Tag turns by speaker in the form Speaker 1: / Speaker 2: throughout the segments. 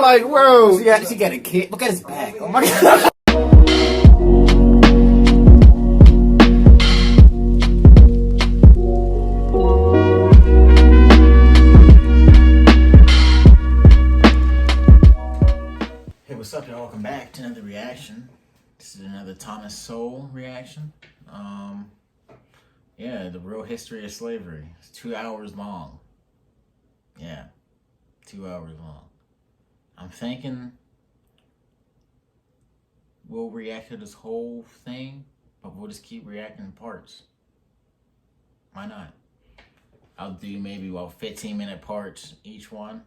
Speaker 1: like, bro, yeah, she got a kid. Look at his back. Oh my god. Hey, what's up, y'all? Welcome back to another reaction. This is another Thomas Sowell reaction. Yeah, the real history of slavery. It's 2 hours long. Yeah, 2 hours long. I'm thinking we'll react to this whole thing, but we'll just keep reacting in parts. Why not? I'll do maybe 15-minute parts each one.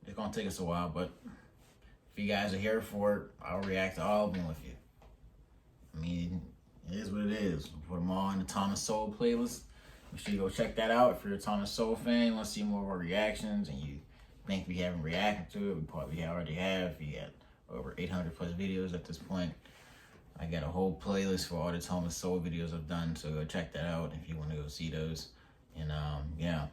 Speaker 1: It's gonna take us a while, but if you guys are here for it, I'll react to all of them with you. I mean, it is what it is. We'll put them all in the Thomas Sowell playlist. Make sure you go check that out if you're a Thomas Sowell fan. You want to see more of our reactions and you think we haven't reacted to it, we probably already have. We got over 800 plus videos at this point. I got a whole playlist for all the Thomas Sowell videos I've done, so go check that out if you want to go see those. And yeah,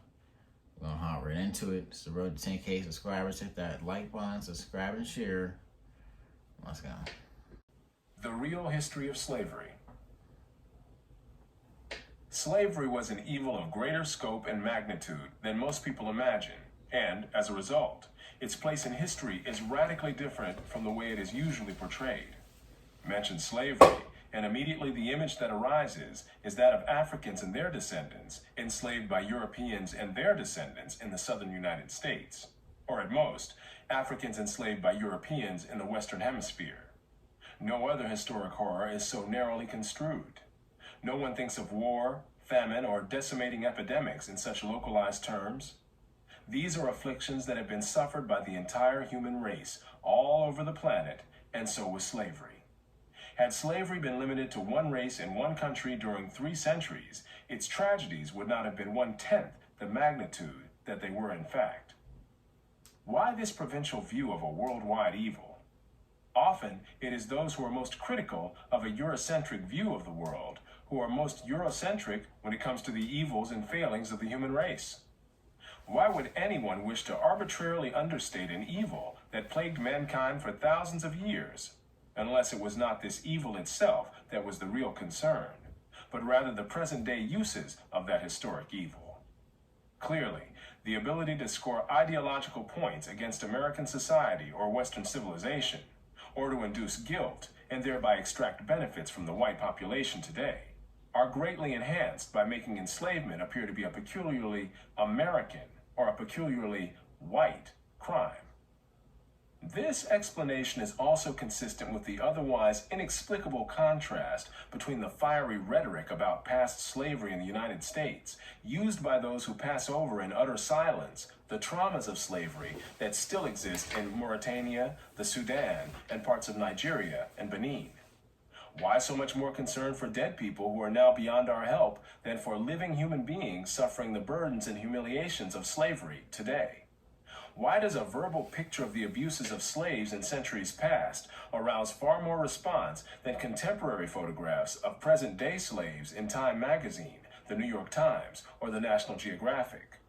Speaker 1: we're gonna hop right into it. It's the road to 10K subscribers. Hit that like button, subscribe, and share. Let's go.
Speaker 2: The real history of slavery. Slavery was an evil of greater scope and magnitude than most people imagine, and as a result, its place in history is radically different from the way it is usually portrayed. Mention slavery, and immediately the image that arises is that of Africans and their descendants enslaved by Europeans and their descendants in the southern United States, or at most, Africans enslaved by Europeans in the Western Hemisphere. No other historic horror is so narrowly construed. No one thinks of war, famine, or decimating epidemics in such localized terms. These are afflictions that have been suffered by the entire human race all over the planet, and so was slavery. Had slavery been limited to one race in one country during 3 centuries, its tragedies would not have been 1/10 the magnitude that they were in fact. Why this provincial view of a worldwide evil? Often, it is those who are most critical of a Eurocentric view of the world who are most Eurocentric when it comes to the evils and failings of the human race. Why would anyone wish to arbitrarily understate an evil that plagued mankind for thousands of years, unless it was not this evil itself that was the real concern, but rather the present-day uses of that historic evil? Clearly, the ability to score ideological points against American society or Western civilization, or to induce guilt and thereby extract benefits from the white population today, are greatly enhanced by making enslavement appear to be a peculiarly American or a peculiarly white crime. This explanation is also consistent with the otherwise inexplicable contrast between the fiery rhetoric about past slavery in the United States, used by those who pass over in utter silence the traumas of slavery that still exist in Mauritania, the Sudan, and parts of Nigeria and Benin. Why so much more concern for dead people who are now beyond our help than for living human beings suffering the burdens and humiliations of slavery today? Why does a verbal picture of the abuses of slaves in centuries past arouse far more response than contemporary photographs of present-day slaves in Time magazine, the New York Times, or the National Geographic?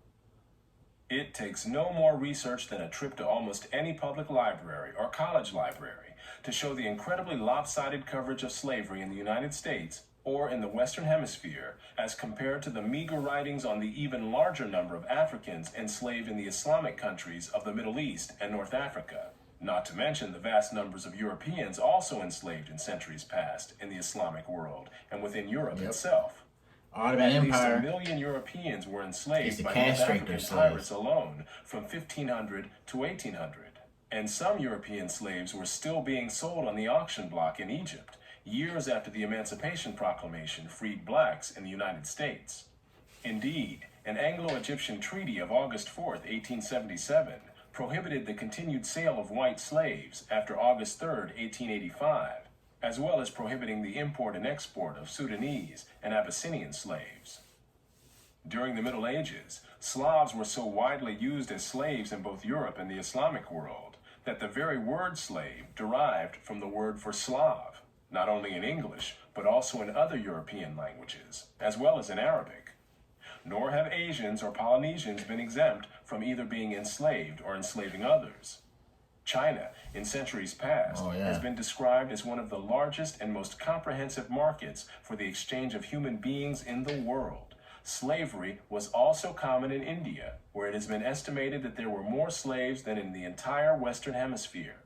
Speaker 2: It takes no more research than a trip to almost any public library or college library to show the incredibly lopsided coverage of slavery in the United States or in the Western Hemisphere as compared to the meager writings on the even larger number of Africans enslaved in the Islamic countries of the Middle East and North Africa, not to mention the vast numbers of Europeans also enslaved in centuries past in the Islamic world and within Europe itself.
Speaker 1: Ottoman Empire.
Speaker 2: At least 1 million Europeans were enslaved by North African pirates alone from 1500 to 1800. And some European slaves were still being sold on the auction block in Egypt, years after the Emancipation Proclamation freed blacks in the United States. Indeed, an Anglo-Egyptian treaty of August 4, 1877, prohibited the continued sale of white slaves after August 3, 1885, as well as prohibiting the import and export of Sudanese and Abyssinian slaves. During the Middle Ages, Slavs were so widely used as slaves in both Europe and the Islamic world that the very word slave derived from the word for Slav, not only in English, but also in other European languages, as well as in Arabic. Nor have Asians or Polynesians been exempt from either being enslaved or enslaving others. China, in centuries past, has been described as one of the largest and most comprehensive markets for the exchange of human beings in the world. Slavery was also common in India, where it has been estimated that there were more slaves than in the entire Western Hemisphere,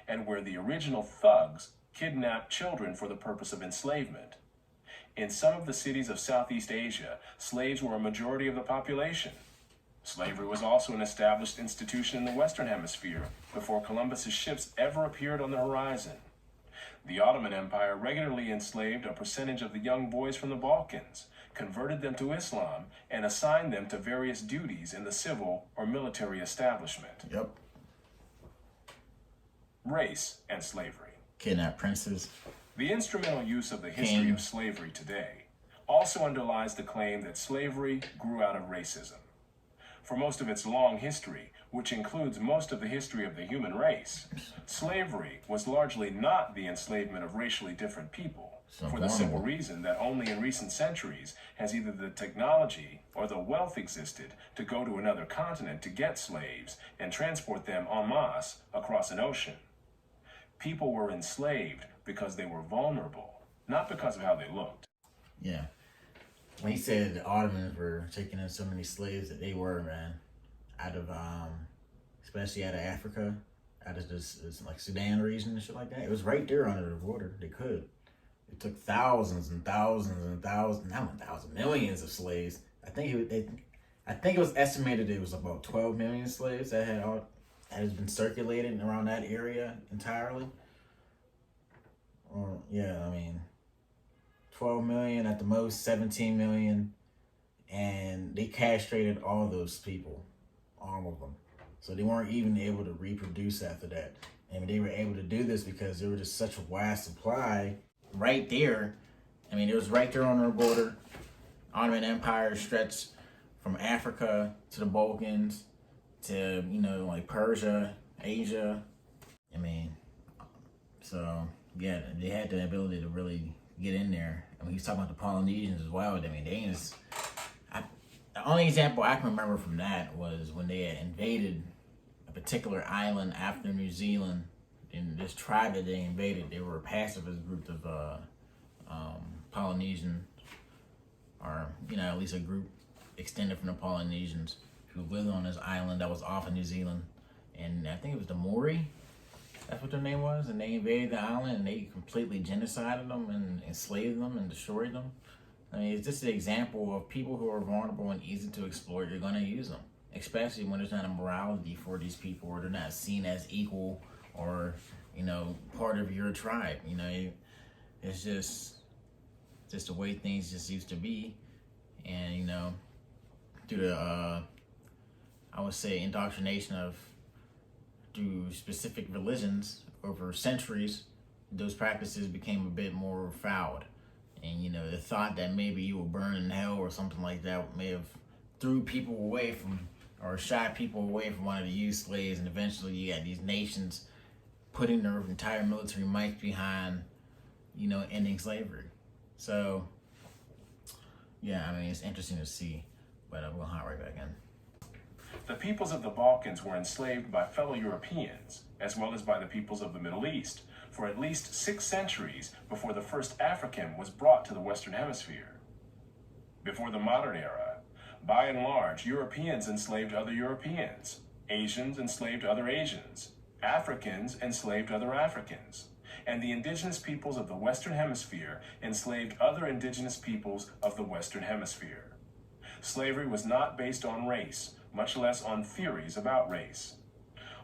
Speaker 2: and where the original thugs kidnapped children for the purpose of enslavement. In some of the cities of Southeast Asia, slaves were a majority of the population. Slavery was also an established institution in the Western Hemisphere before Columbus's ships ever appeared on the horizon. The Ottoman Empire regularly enslaved a percentage of the young boys from the Balkans, converted them to Islam, and assigned them to various duties in the civil or military establishment.
Speaker 1: Yep.
Speaker 2: Race and slavery.
Speaker 1: Kidnap princes.
Speaker 2: The instrumental use of the history of slavery today also underlies the claim that slavery grew out of racism. For most of its long history, which includes most of the history of the human race, slavery was largely not the enslavement of racially different people, for the simple reason that only in recent centuries has either the technology or the wealth existed to go to another continent to get slaves and transport them en masse across an ocean. People were enslaved because they were vulnerable, not because of how they looked.
Speaker 1: Yeah. When he said the Ottomans were taking in so many slaves that they were, man, out of, especially out of Africa, out of this like Sudan region and shit like that. It was right there under the border. They could. It took thousands and thousands and thousands, not 1,000, millions of slaves. I think it was estimated it was about 12 million slaves that has been circulated around that area entirely. Or yeah, I mean, 12 million at the most, 17 million, and they castrated all those people, all of them. So they weren't even able to reproduce after that. And they were able to do this because there was just such a wide supply right there. I mean, it was right there on their border. Ottoman Empire stretched from Africa to the Balkans to, like Persia, Asia. I mean, so yeah, they had the ability to really get in there. I mean, he's talking about the Polynesians as well. I mean, the only example I can remember from that was when they had invaded a particular island after New Zealand. And this tribe that they invaded, they were a pacifist group of Polynesian, or at least a group extended from the Polynesians who lived on this island that was off of New Zealand. And I think it was the Maori. That's what their name was. And they invaded the island and they completely genocided them and enslaved them and destroyed them. I mean, it's just an example of people who are vulnerable and easy to exploit. You're going to use them, especially when there's not a morality for these people, or they're not seen as equal or, part of your tribe. It's just the way things just used to be. And, through the, I would say, indoctrination through specific religions over centuries, those practices became a bit more fouled. And, the thought that maybe you will burn in hell or something like that may have threw people away from, or shied people away from wanting to use slaves. And eventually you had these nations putting their entire military might behind, ending slavery. So, yeah, I mean, it's interesting to see, but we'll hop right back in.
Speaker 2: The peoples of the Balkans were enslaved by fellow Europeans, as well as by the peoples of the Middle East, for at least 6 centuries before the first African was brought to the Western Hemisphere. Before the modern era, by and large, Europeans enslaved other Europeans, Asians enslaved other Asians, Africans enslaved other Africans, and the indigenous peoples of the Western Hemisphere enslaved other indigenous peoples of the Western Hemisphere. Slavery was not based on race, much less on theories about race.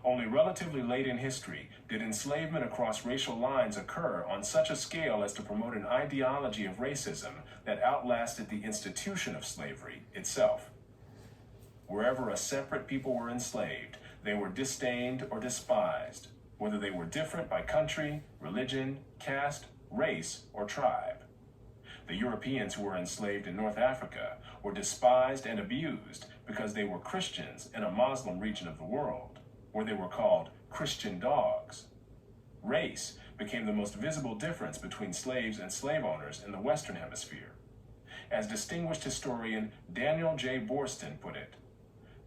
Speaker 2: Only relatively late in history did enslavement across racial lines occur on such a scale as to promote an ideology of racism that outlasted the institution of slavery itself. Wherever a separate people were enslaved, they were disdained or despised, whether they were different by country, religion, caste, race, or tribe. The Europeans who were enslaved in North Africa were despised and abused because they were Christians in a Muslim region of the world, where they were called Christian dogs. Race became the most visible difference between slaves and slave owners in the Western Hemisphere. as distinguished historian Daniel J. Boorstin put it.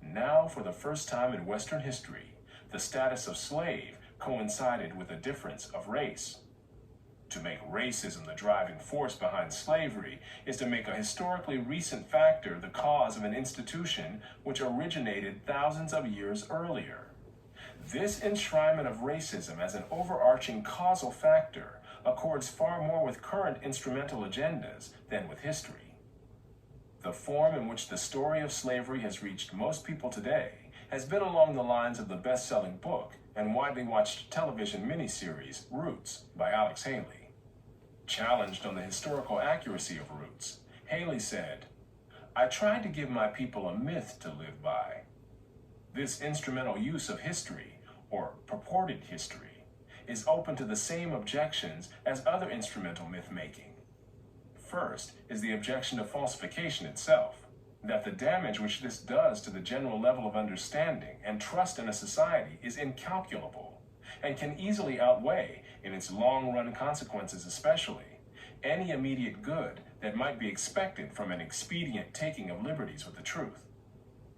Speaker 2: Now, for the first time in Western history, the status of slave coincided with a difference of race. To make racism the driving force behind slavery is to make a historically recent factor the cause of an institution which originated thousands of years earlier. This enshrinement of racism as an overarching causal factor accords far more with current instrumental agendas than with history. The form in which the story of slavery has reached most people today has been along the lines of the best-selling book and widely watched television miniseries Roots by Alex Haley. Challenged on the historical accuracy of Roots, Haley said, "I tried to give my people a myth to live by." This instrumental use of history, or purported history, is open to the same objections as other instrumental myth-making. First is the objection of falsification itself, that the damage which this does to the general level of understanding and trust in a society is incalculable, and can easily outweigh, in its long-run consequences especially, any immediate good that might be expected from an expedient taking of liberties with the truth.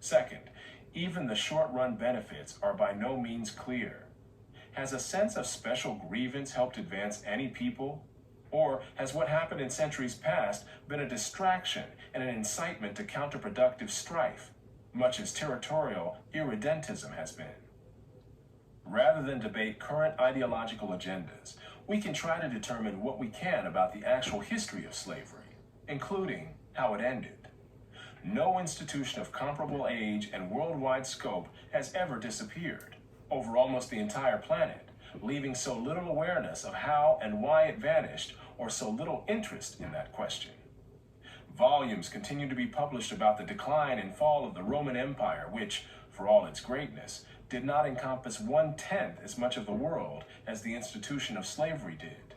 Speaker 2: Second, even the short-run benefits are by no means clear. Has a sense of special grievance helped advance any people? Or has what happened in centuries past been a distraction and an incitement to counterproductive strife, much as territorial irredentism has been? Rather than debate current ideological agendas, we can try to determine what we can about the actual history of slavery, including how it ended. No institution of comparable age and worldwide scope has ever disappeared over almost the entire planet, leaving so little awareness of how and why it vanished, or so little interest in that question. Volumes continue to be published about the decline and fall of the Roman Empire, which, for all its greatness, did not encompass 1/10 as much of the world as the institution of slavery did.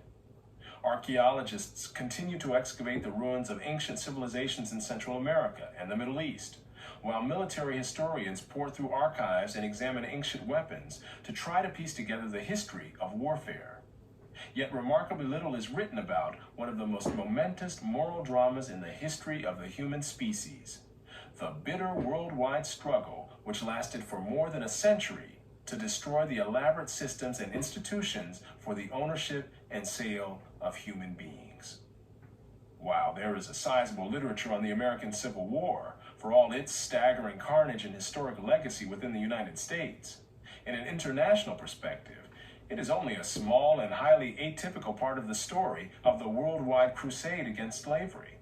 Speaker 2: Archaeologists continue to excavate the ruins of ancient civilizations in Central America and the Middle East, while military historians pour through archives and examine ancient weapons to try to piece together the history of warfare. Yet remarkably little is written about one of the most momentous moral dramas in the history of the human species, the bitter worldwide struggle which lasted for more than a century to destroy the elaborate systems and institutions for the ownership and sale of human beings. While there is a sizable literature on the American Civil War, for all its staggering carnage and historic legacy within the United States, in an international perspective, it is only a small and highly atypical part of the story of the worldwide crusade against slavery.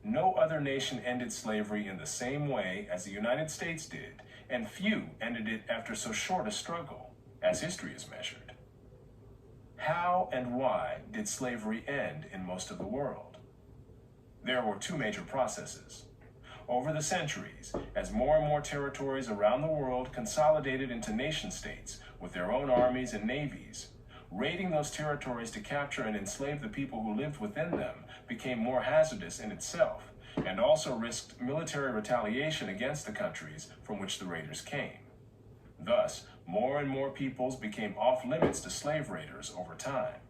Speaker 2: No other nation ended slavery in the same way as the United States did, and few ended it after so short a struggle, as history is measured. How and why did slavery end in most of the world? There were two major processes. Over the centuries, as more and more territories around the world consolidated into nation-states with their own armies and navies, raiding those territories to capture and enslave the people who lived within them became more hazardous in itself, and also risked military retaliation against the countries from which the raiders came. Thus, more and more peoples became off-limits to slave raiders over time.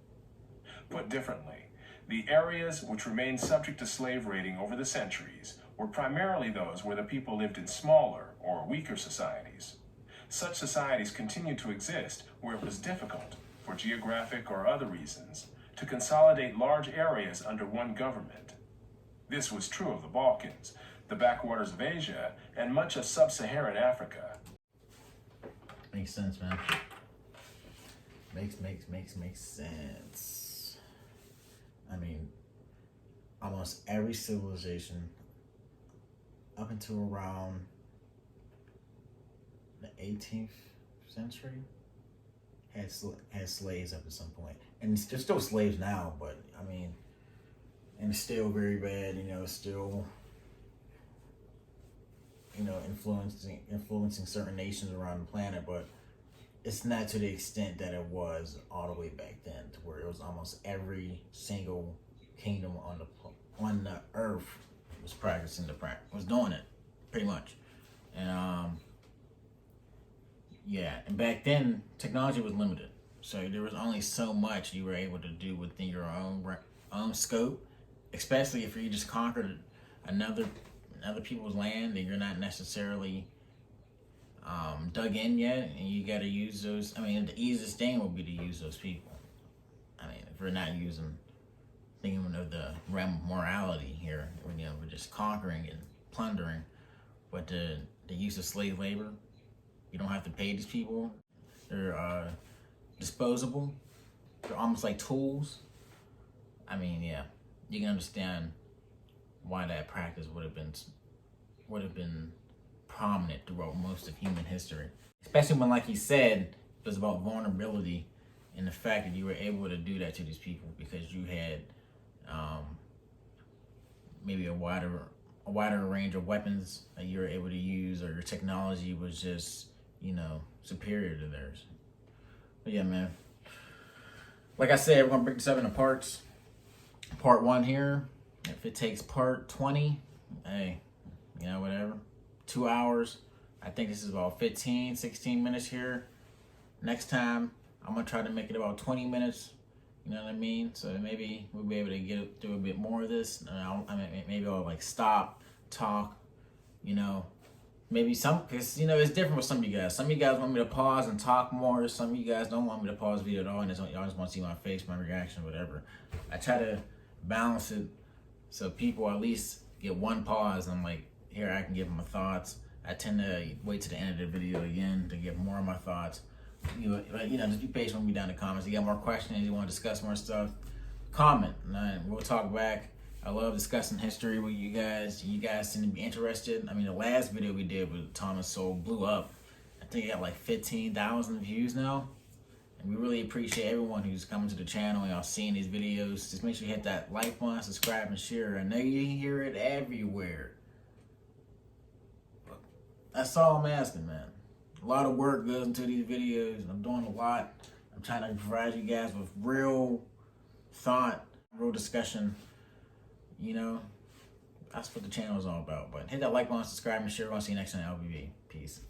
Speaker 2: Put differently, the areas which remained subject to slave raiding over the centuries were primarily those where the people lived in smaller or weaker societies. Such societies continued to exist where it was difficult, for geographic or other reasons, to consolidate large areas under one government. This was true of the Balkans, the backwaters of Asia, and much of sub-Saharan Africa.
Speaker 1: Makes sense, man. Makes sense. I mean, almost every civilization up until around the 18th century had slaves up at some point. And there's still slaves now, but I mean, and it's still very bad, it's still, influencing certain nations around the planet, but it's not to the extent that it was all the way back then, to where it was almost every single kingdom on the earth was doing it, pretty much. And and back then technology was limited, so there was only so much you were able to do within your own scope, especially if you just conquered another people's land and you're not necessarily dug in yet, and you got to use those. I mean, the easiest thing would be to use those people. I mean, if we're not thinking of the realm of morality here, we're just conquering and plundering. But the use of slave labor, you don't have to pay these people. They're disposable. They're almost like tools. I mean, yeah, you can understand why that practice would have been prominent throughout most of human history. Especially when, like he said, it was about vulnerability and the fact that you were able to do that to these people because you had maybe a wider range of weapons that you were able to use, or your technology was just, superior to theirs. But yeah, man. Like I said, we're gonna break this up into parts. Part 1 here. If it takes part 20, hey, whatever. 2 hours. I think this is about 15, 16 minutes here. Next time, I'm gonna try to make it about 20 minutes. You know what I mean? So maybe we'll be able to get through a bit more of this. Maybe I'll like stop, talk, maybe because it's different with some of you guys. Some of you guys want me to pause and talk more. Some of you guys don't want me to pause the video at all, and y'all just want to see my face, my reaction, whatever. I try to balance it so people at least get one pause. I'm like, here, I can give them my thoughts. I tend to wait to the end of the video again to give more of my thoughts. Just be patient with me down in the comments. You got more questions, you want to discuss more stuff, comment, and we'll talk back. I love discussing history with you guys. You guys seem to be interested. I mean, the last video we did with Thomas Sowell blew up. I think it got like 15,000 views now. And we really appreciate everyone who's coming to the channel and y'all seeing these videos. Just make sure you hit that like button, subscribe, and share. I know you hear it everywhere. But that's all I'm asking, man. A lot of work goes into these videos, and I'm doing a lot. I'm trying to provide you guys with real thought, real discussion. That's what the channel is all about. But hit that like button, subscribe, and share. I'll see you next time. LBB. Peace.